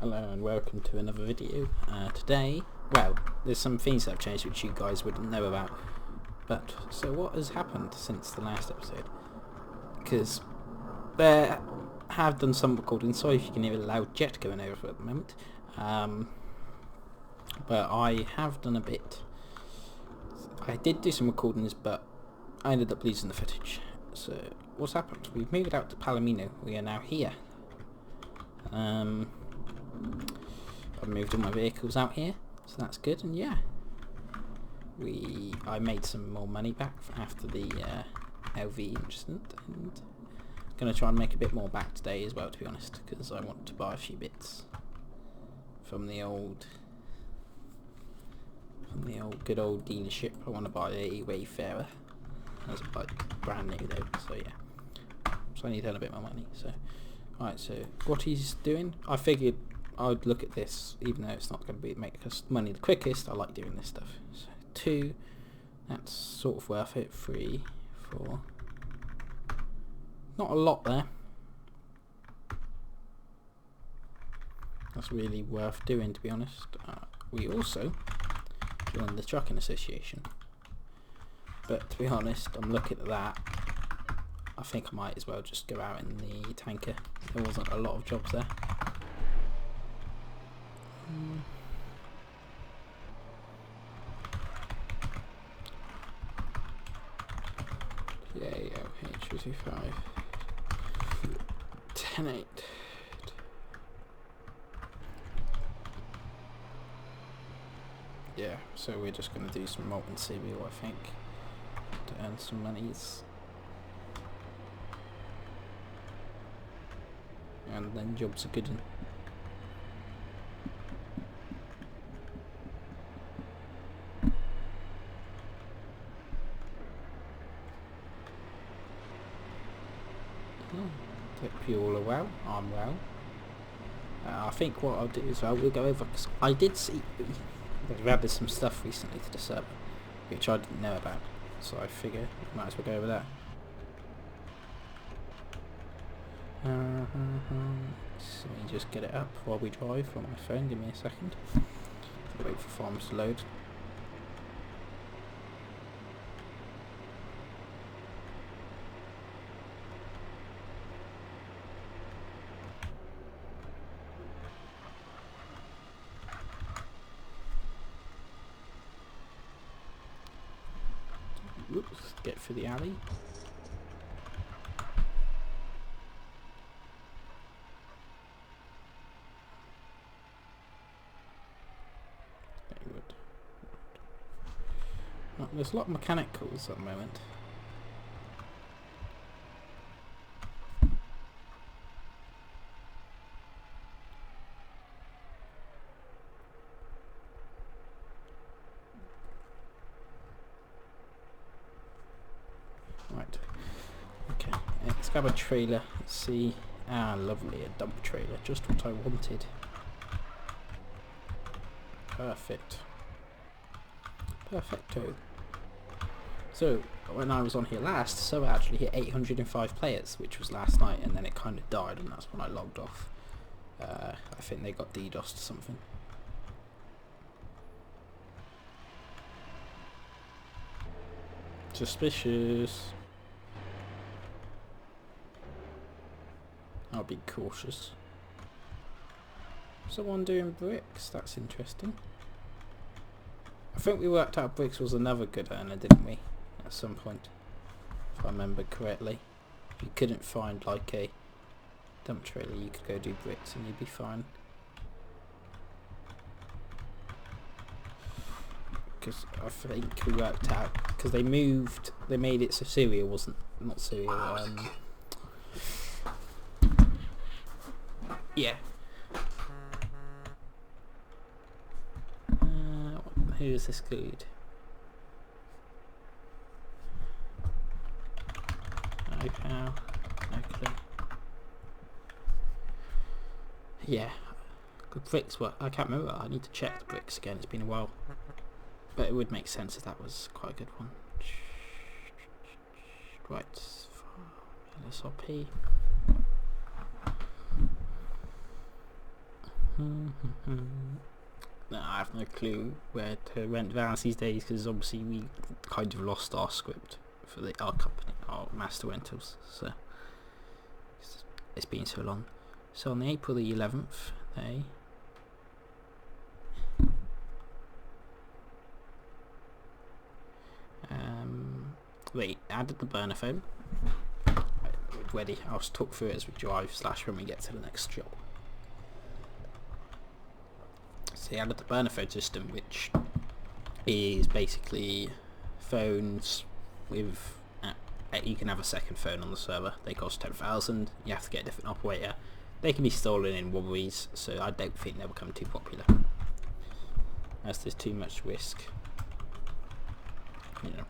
Hello and welcome to another video. Today, well, there's some things that have changed which you guys wouldn't know about. But, so what has happened since the last episode? Because there have done some recording, sorry if you can hear a loud jet going over at the moment. But I have done a bit. I did do some recordings, but I ended up losing the footage. So, what's happened? We've moved out to Palomino. We are now here. I've moved all my vehicles out here, so that's good, and yeah. I made some more money back after the LV incident, and I'm going to try and make a bit more back today as well, to be honest, because I want to buy a few bits from the good old dealership. I want to buy a Wayfarer. That's like brand new though, so yeah. So I need to earn a bit more money, so... Alright, so what he's doing, I figured I'd look at this, even though it's not going to make us money the quickest. I like doing this stuff. So 2, that's sort of worth it. 3, 4, not a lot there. That's really worth doing, to be honest. We also joined the Trucking Association, but to be honest, I'm looking at that. I think I might as well just go out in the tanker. There wasn't a lot of jobs there. Yeah, H55 10-8. Yeah, so we're just going to do some molten cereal, I think, to earn some monies. And then jobs are good. Hope you all are well. I'm well. I think what I'll do is we'll go over, because I did see they've added some stuff recently to the server which I didn't know about, so I figure we might as well go over that. So let me just get it up while we drive on my phone. Give me a second. Wait for farms to load. Oops, get through the alley. There's a lot of mechanicals at the moment. Right. Okay. Let's grab a trailer. Let's see. Ah, lovely. A dump trailer. Just what I wanted. Perfect. Perfecto. So, when I was on here last, so I actually hit 805 players, which was last night, and then it kind of died, and that's when I logged off. I think they got DDoSed or something. Suspicious. I'll be cautious. Someone doing bricks, that's interesting. I think we worked out bricks was another good earner, didn't we? At some point, if I remember correctly. If you couldn't find like a dump trailer, you could go do bricks and you'd be fine. Because I think we worked out, because they made it so cereal wasn't, not cereal, yeah. Who is this dude? No pal. No clue. Yeah. Good bricks were. I can't remember. I need to check the bricks again. It's been a while. But it would make sense if that was quite a good one. Right. LSRP. No, I have no clue where to rent vans these days, because obviously we kind of lost our script for our company, our master rentals, so it's been so long. So on April the 11th they added the burner phone. Ready, I'll talk through it as we drive / when we get to the next job. So they added the burner phone system, which is basically phones with you can have a second phone on the server. They cost 10,000. You have to get a different operator. They can be stolen in robberies, so I don't think they'll become too popular, as there's too much risk, you know,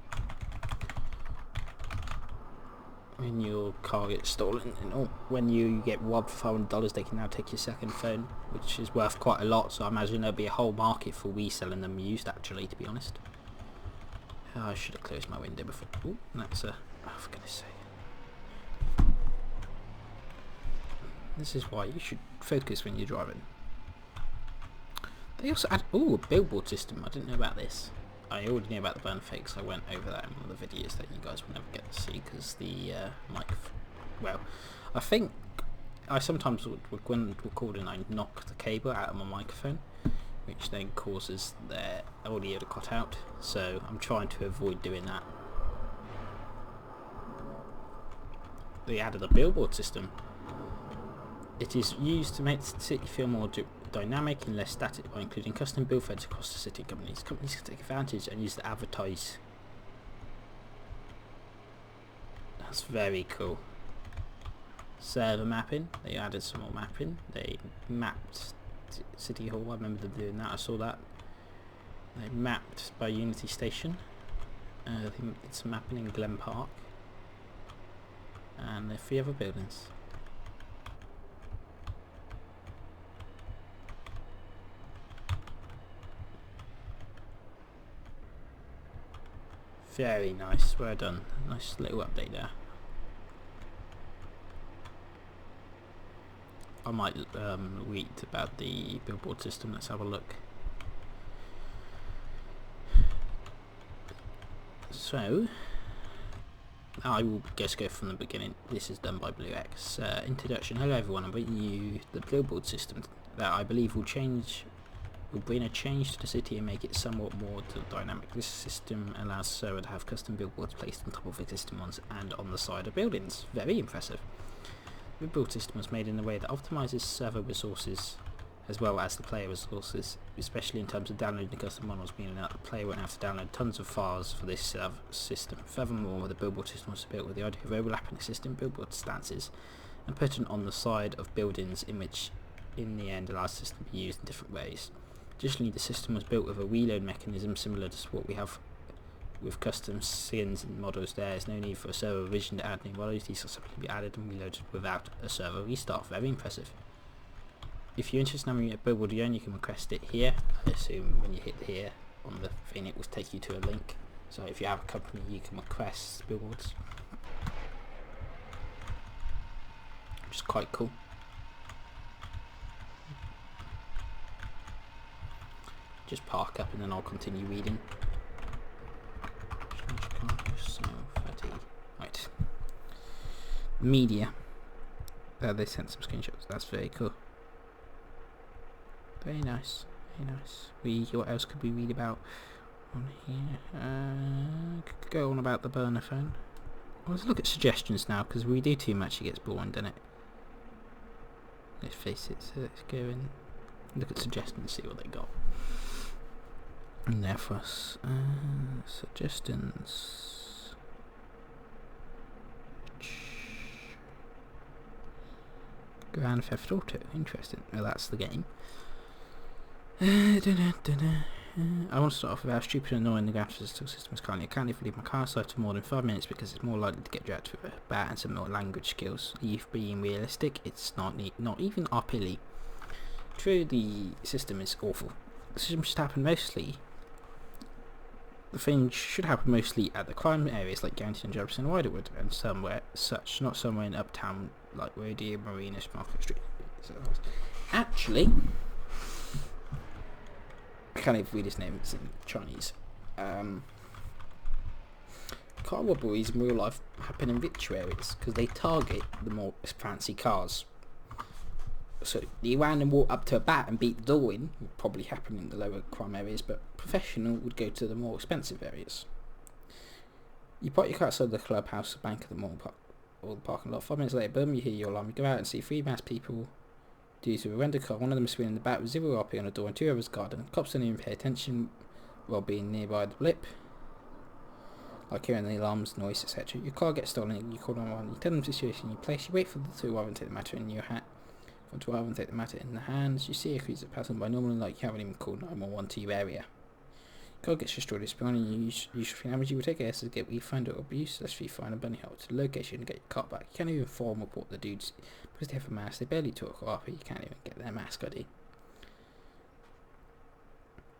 when your car gets stolen. And when you get robbed for $500, they can now take your second phone, which is worth quite a lot. So I imagine there'll be a whole market for reselling them used, actually, to be honest. I should have closed my window before. Oh, that's a... Oh, for goodness sake. This is why you should focus when you're driving. They also add... Oh, a billboard system. I didn't know about this. I already knew about the burner fakes. I went over that in one of the videos that you guys will never get to see, because the well, I think I sometimes when recording I knock the cable out of my microphone, which then causes their audio to cut out, so I'm trying to avoid doing that. They added a billboard system. It is used to make the city feel more dynamic and less static by including custom billboards across the city. Companies can take advantage and use to advertise. That's very cool. Server mapping. They added some more mapping. They mapped City Hall. I remember them doing that. I saw that. They mapped by Unity Station. They did some mapping in Glen Park. And the 3 other buildings. Very nice, well done. Nice little update there. I might read about the billboard system. Let's have a look. So, I will just go from the beginning. This is done by BlueX. Introduction. Hello everyone, I'm bringing you the billboard system that I believe will bring a change to the city and make it somewhat more dynamic. This system allows the server to have custom billboards placed on top of existing ones and on the side of buildings. Very impressive. The billboard system was made in a way that optimizes server resources as well as the player resources, especially in terms of downloading the custom models, meaning that the player won't have to download tons of files for this system. Furthermore, the billboard system was built with the idea of overlapping existing billboard stances and putting on the side of buildings, in which in the end allows the system to be used in different ways. Additionally, the system was built with a reload mechanism similar to what we have with custom skins and models. There is no need for a server revision to add new models. These will simply be added and reloaded without a server restart. Very impressive. If you're interested in having a billboard your own, you can request it here. I assume when you hit here on the thing it will take you to a link. So if you have a company, you can request billboards. Which is quite cool. Just park up and then I'll continue reading. Right. Media. They sent some screenshots. That's very cool. Very nice. Very nice. What else could we read about on here? Go on about the burner phone. Let's look at suggestions now, because we do too much, it gets boring, doesn't it? Let's face it. So let's go and look at suggestions and see what they got. And there for us. Suggestions. Grand Theft Auto. Interesting. Well, that's the game. I want to start off with how stupid and annoying the Grand Theft Auto system is currently. I can't even leave my car aside for more than 5 minutes because it's more likely to get dragged with a bat and some more language skills. Leave being realistic, it's not even uppily. True, the system is awful. The system should happen mostly. The thing should happen mostly at the crime areas like Guernsey and Jefferson and Widerwood, and somewhere such, not somewhere in uptown like Rodeo, Marina, Market Street. So, actually, can't even read his name, it's in Chinese. Car robberies in real life happen in richer areas because they target the more fancy cars. So the random walk up to a bat and beat the door in would probably happen in the lower crime areas, but professional would go to the more expensive areas. You park your car outside the clubhouse, bank, of the mall park, or the parking lot. 5 minutes later, boom, you hear your alarm. You go out and see 3 masked people due to a rented car. One of them is swinging the bat with 0 RP on the door and 2 others guarding. Cops don't even pay attention while being nearby the blip, like hearing the alarms, noise, etc. Your car gets stolen, you call 911, you tell them the situation, you wait for the 2 arrive and take the matter in your hat. For 12 and take the matter in the hands. You see a cruiser passing by normally, like you haven't even called 911 to your area. Car gets destroyed, it's behind you. Usually damage you will take a to get refund or abuse. Let's refund a bunny hole to the location and get your car back. You can't even form report the dudes because they have a mask. They barely talk or you can't even get their mask ID.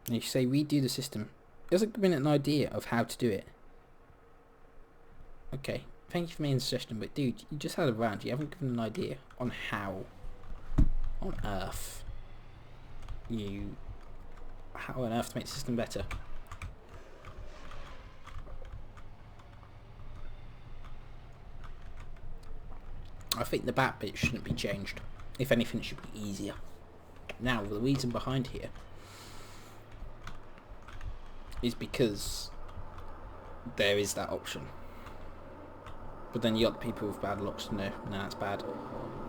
And you say redo the system. It doesn't give me an idea of how to do it. Okay, thank you for making the suggestion, but dude, you just had a round. You haven't given an idea on how on earth to make the system better. I think the bat bit shouldn't be changed. If anything, it should be easier. Now, the reason behind here is because there is that option. But then you got the people with bad locks. No, that's bad.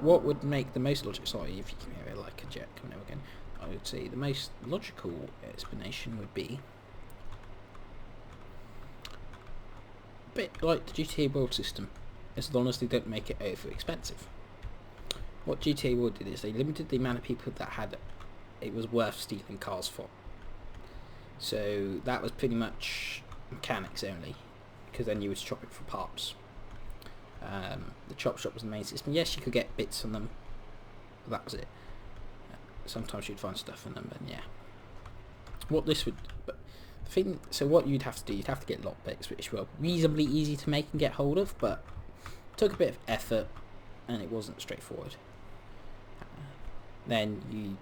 What would make the most logical? Sorry if you can hear it like a jet coming over again. I would say the most logical explanation would be a bit like the GTA World system, as long as they don't make it over expensive. What GTA World did is they limited the amount of people that had it was worth stealing cars for. So that was pretty much mechanics only, because then you would shop it for parts. The chop shop was the main system. Yes, you could get bits on them, but that was it. Sometimes you'd find stuff in them, and yeah. What this would, but the thing, so what you'd have to do, you'd have to get lockpicks, which were reasonably easy to make and get hold of, but took a bit of effort, and it wasn't straightforward. Then you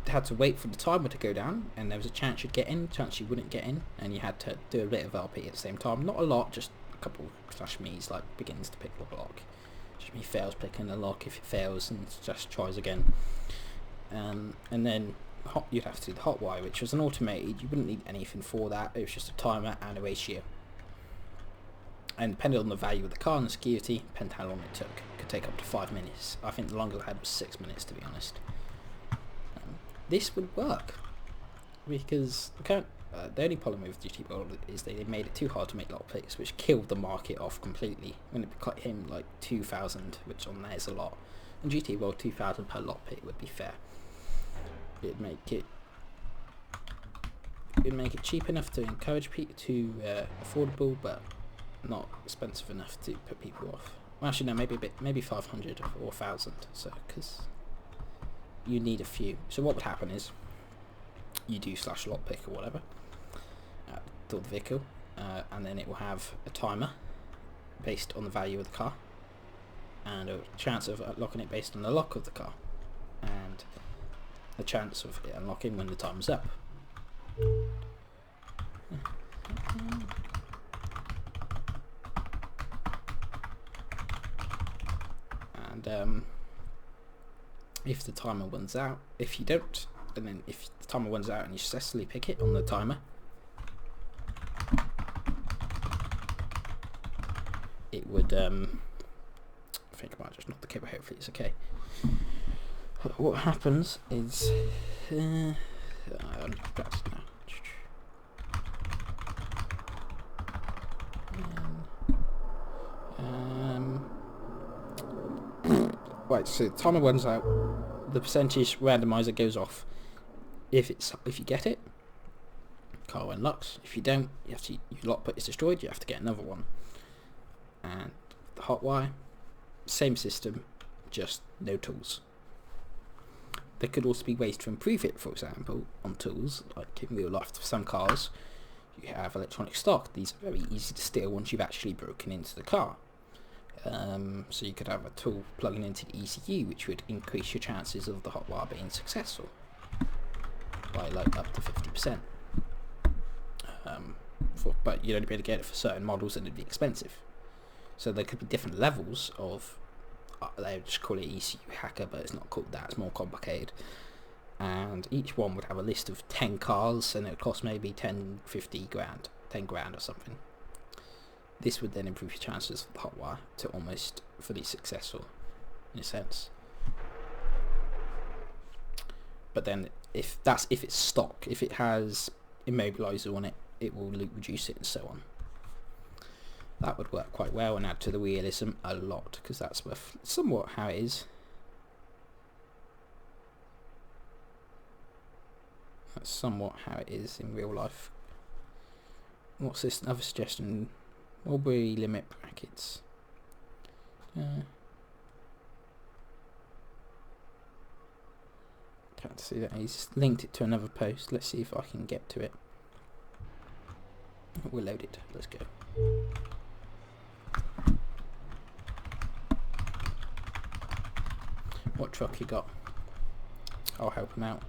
had to wait for the timer to go down, and there was a chance you'd get in, a chance you wouldn't get in, and you had to do a bit of RP at the same time. Not a lot, just a couple slash me's, like begins to pick the lock. Just me fails picking the lock. If it fails, and just tries again. And then you'd have to do the hot wire, which was an automated. You wouldn't need anything for that. It was just a timer and a ratio. And depending on the value of the car and the security, depending how long it took. It could take up to 5 minutes. I think the longest I had was 6 minutes, to be honest. This would work because the only problem with GT World is they made it too hard to make lockpicks, which killed the market off completely. When it came like 2,000, which on there is a lot, and GT World 2,000 per lockpick would be fair. It'd make it cheap enough to encourage people to affordable, but not expensive enough to put people off. Well, actually, no, maybe 500 or 1,000. So because you need a few. So what would happen is you do slash lockpick or whatever to the vehicle, and then it will have a timer based on the value of the car and a chance of unlocking it based on the lock of the car and a chance of it unlocking when the time's up. And if the timer runs out, if you don't, and then if the timer runs out and you successfully pick it on the timer, it would I think I might just knock the cable, hopefully it's okay. What happens is I'm distracted now. Right, so the timer runs out, the percentage randomizer goes off. If you get it, car unlocks. If you don't, your lockpick is destroyed, you have to get another one. And the hot wire, same system, just no tools. There could also be ways to improve it, for example, on tools, like in real life. For some cars, you have electronic stock. These are very easy to steal once you've actually broken into the car. So you could have a tool plugging into the ECU, which would increase your chances of the hot wire being successful by like up to 50%. but you'd only be able to get it for certain models and it'd be expensive. So there could be different levels of, they would just call it ECU hacker, but it's not called that, it's more complicated. And each one would have a list of 10 cars, and it would cost maybe 10 grand or something. This would then improve your chances of the hotwire to almost fully successful, in a sense. But then if it's stock, if it has immobilizer on it, it will loop reduce it and so on. That would work quite well and add to the realism a lot, because that's somewhat how it is. That's somewhat how it is in real life. What's this? Another suggestion. Mulberry limit brackets. Can't see that. He's linked it to another post. Let's see if I can get to it. We're loaded. Let's go. What truck you got? I'll help him out.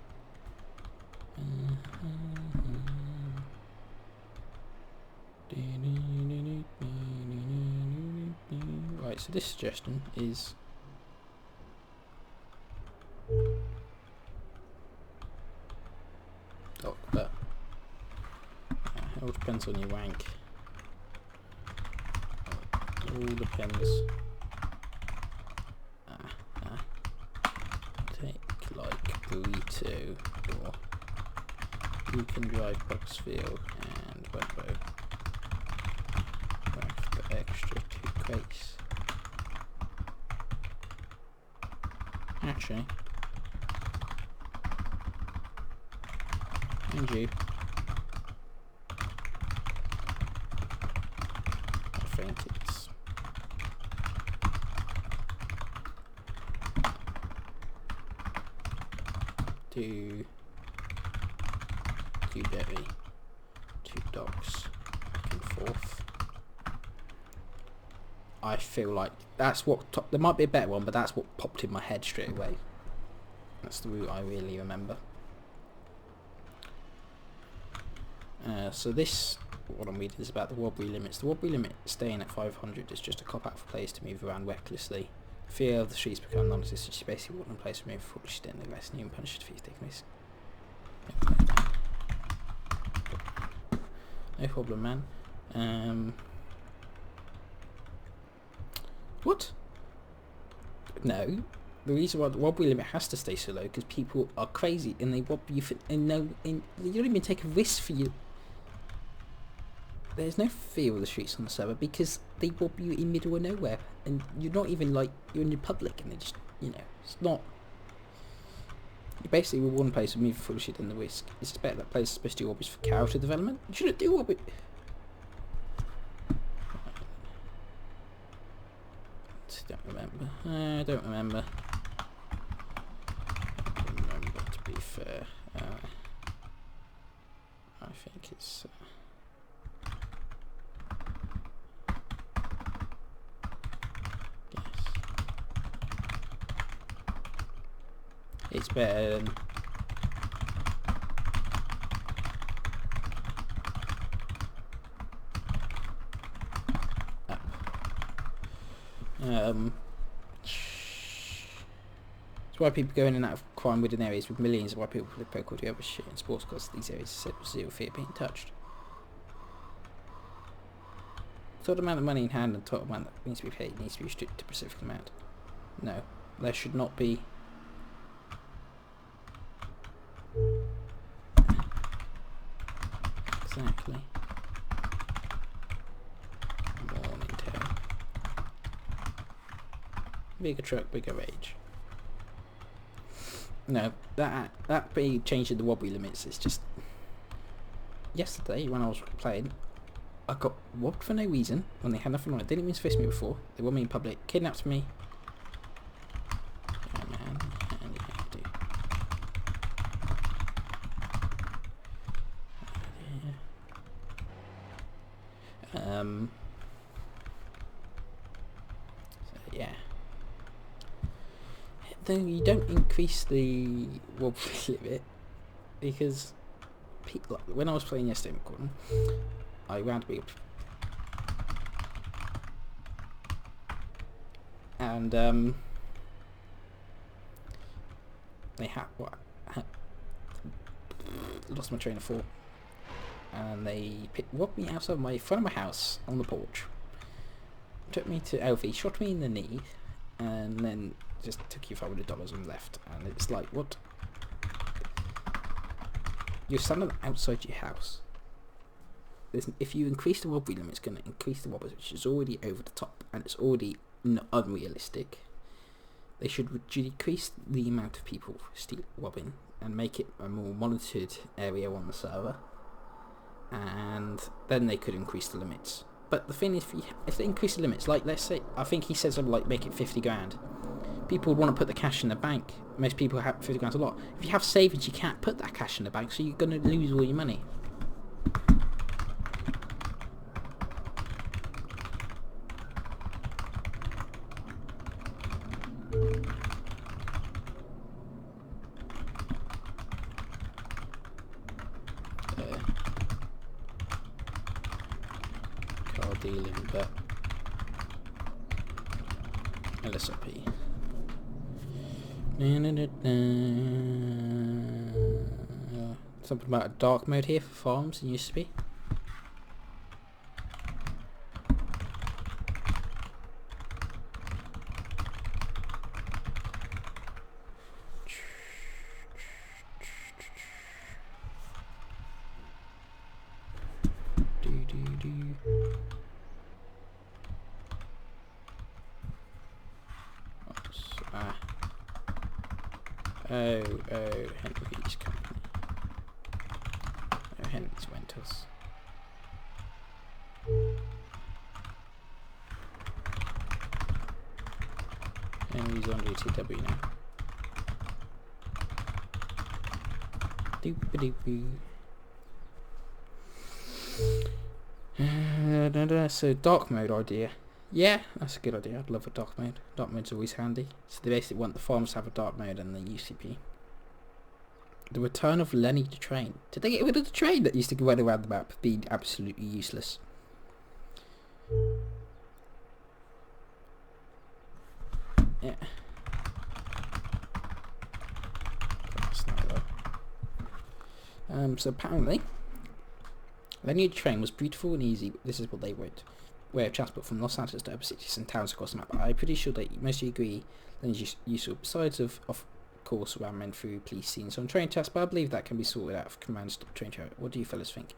Right, so this suggestion is but it all depends on your rank. It all depends. Take like Burrito, or you can drive Boxfield and Webbo. Whack the extra 2 crates. Actually, and you, I think it's two Berry, 2 dogs, back and forth. I feel like that's what there might be a better one, but that's what popped in my head straight away. That's the route I really remember. So this, what I'm reading, is about the wobbly limits. The wobbly limit staying at 500 is just a cop out for players to move around recklessly. Fear of the streets become non-existent. She basically wouldn't place to move forward. She didn't neglect new and punished if he's taking this. No problem, man. What? No. The reason why the wobbly limit has to stay so low because people are crazy and they wob you for, and you don't even take a risk for you. There's no fear of the streets on the server because they wob you in middle of nowhere, and you're not even like, you're in the public, and they just, you know, it's not. You basically with one place of moving full of shit and the risk. It's better that place is supposed to do wobbies for character development. You shouldn't do wobby. Don't remember. I don't remember. I don't remember, to be fair. I think it's. Yes. It's better than. It's why people go in and out of crime-ridden areas with millions, why people play poker or do other shit in sports, because these areas are set with zero fear of being touched. Total amount of money in hand and total amount that needs to be paid needs to be restricted to a specific amount. No, there should not be. Exactly. Morning tail. Bigger truck, bigger rage. No, that be changing the wobbly limits. It's just yesterday when I was playing, I got wobbed for no reason when they had nothing on it. They didn't even fist me before. They wobbed me in public, kidnapped me. Oh man, and you have to. So yeah. Then you don't increase the wobbly limit because like, when I was playing yesterday, Gordon, I ran to be, and they had lost my train of thought, and they robbed me outside my front of my house on the porch, took me to LV, shot me in the knee, and then just took you $500 and left. And it's like, what? You're standing outside your house. If you increase the robbery limit, it's going to increase the robbers, which is already over the top, and it's already unrealistic. They should decrease the amount of people robbing and make it a more monitored area on the server, and then they could increase the limits. But the thing is, if they increase the limits, like let's say, I think he said something like make it 50 grand. People would want to put the cash in the bank. Most people have 50 grand a lot. If you have savings, you can't put that cash in the bank, so you're going to lose all your money. Car dealing, but LSRP. Something about a dark mode here for farms. It used to be. Henry's company. Oh, Henry's Rentals. Henry's on GTW now. So dark mode idea. Yeah, that's a good idea. I'd love a dark mode. Dark mode's always handy. So they basically want the farms to have a dark mode and the UCP. The return of Lenny the train. Did they get rid of the train that used to run around the map being absolutely useless? Yeah. So apparently, Lenny the train was beautiful and easy. This is what they wrote. Way of transport from Los Santos to other cities and towns across the map. I'm pretty sure that most of you agree Lenny's useful, besides of course around men through police scenes on train tests, but I believe that can be sorted out if command stop train traffic. What do you fellas think?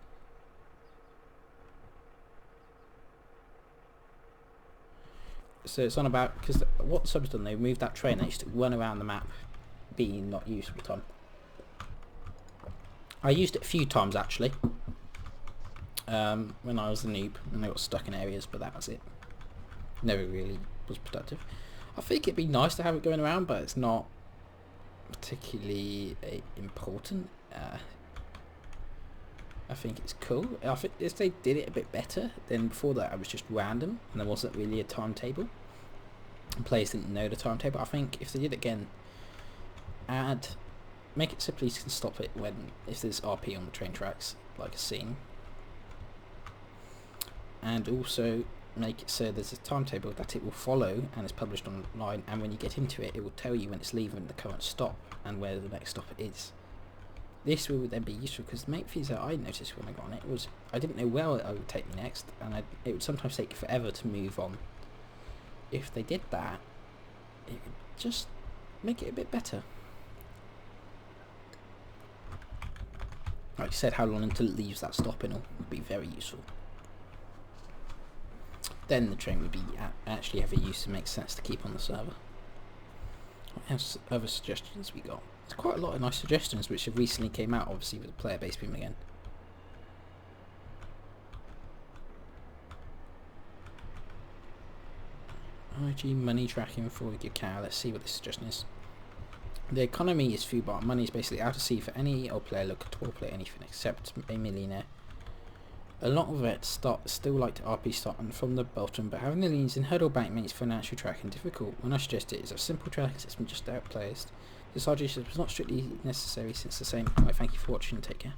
So it's on about, because what the sub's done, they've moved that train that used to run around the map being not used all the time. I used it a few times actually when I was a noob and I got stuck in areas, but that was it. Never really was productive. I think it'd be nice to have it going around, but it's not particularly important. I think it's cool. I think if they did it a bit better, then before that it was just random and there wasn't really a timetable and players didn't know the timetable. I think if they did it again, make it so police can stop it if there's RP on the train tracks, like a scene, and also make it so there's a timetable that it will follow and it's published online, and when you get into it, it will tell you when it's leaving the current stop and where the next stop is. This will then be useful, because the main things that I noticed when I got on it was I didn't know where it would take me next, and it would sometimes take forever to move on. If they did that, it would just make it a bit better. Like I said, how long until it leaves that stop and all would be very useful. Then the train would be actually have a use and make sense to keep on the server. What else, other suggestions we got? There's quite a lot of nice suggestions which have recently came out, obviously with the player base boom again. IG money tracking for your car. Let's see what this suggestion is. The economy is food bar. Money is basically out to sea for any old player looking to play anything except a millionaire. A lot of vets still like to RP starting from the bottom, but having the leans in hurdle bank makes financial tracking difficult. When I suggest it is a simple tracking system just to outplay us. This suggestion was not strictly necessary since the same. Right, thank you for watching and take care.